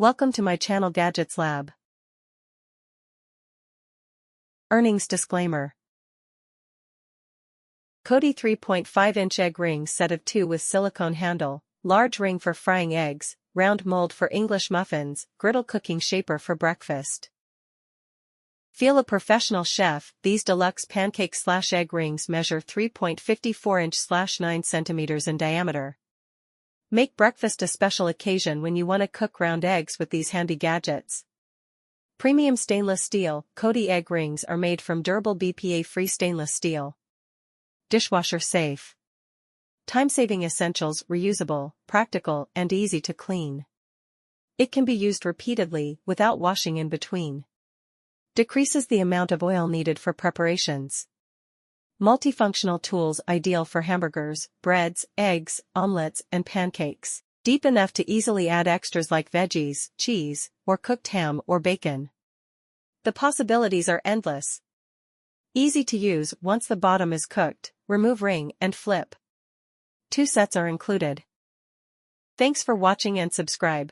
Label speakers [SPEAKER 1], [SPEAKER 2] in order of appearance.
[SPEAKER 1] Welcome to my channel Gadgets Lab. Earnings disclaimer. COTEY 3.5-inch egg ring set of 2 with silicone handle, large ring for frying eggs, round mold for English muffins, griddle cooking shaper for breakfast. Feel a professional chef. These deluxe pancake/egg rings measure 3.54-inch/9 centimeters in diameter. Make breakfast a special occasion when you want to cook round eggs with these handy gadgets. Premium stainless steel, COTEY egg rings are made from durable BPA-free stainless steel. Dishwasher safe. Time-saving essentials, reusable, practical, and easy to clean. It can be used repeatedly, without washing in between. Decreases the amount of oil needed for preparations. Multifunctional tools ideal for hamburgers, breads, eggs, omelets, and pancakes. Deep enough to easily add extras like veggies, cheese, or cooked ham or bacon. The possibilities are endless. Easy to use. Once the bottom is cooked, remove ring and flip. 2 sets are included. Thanks for watching and subscribe.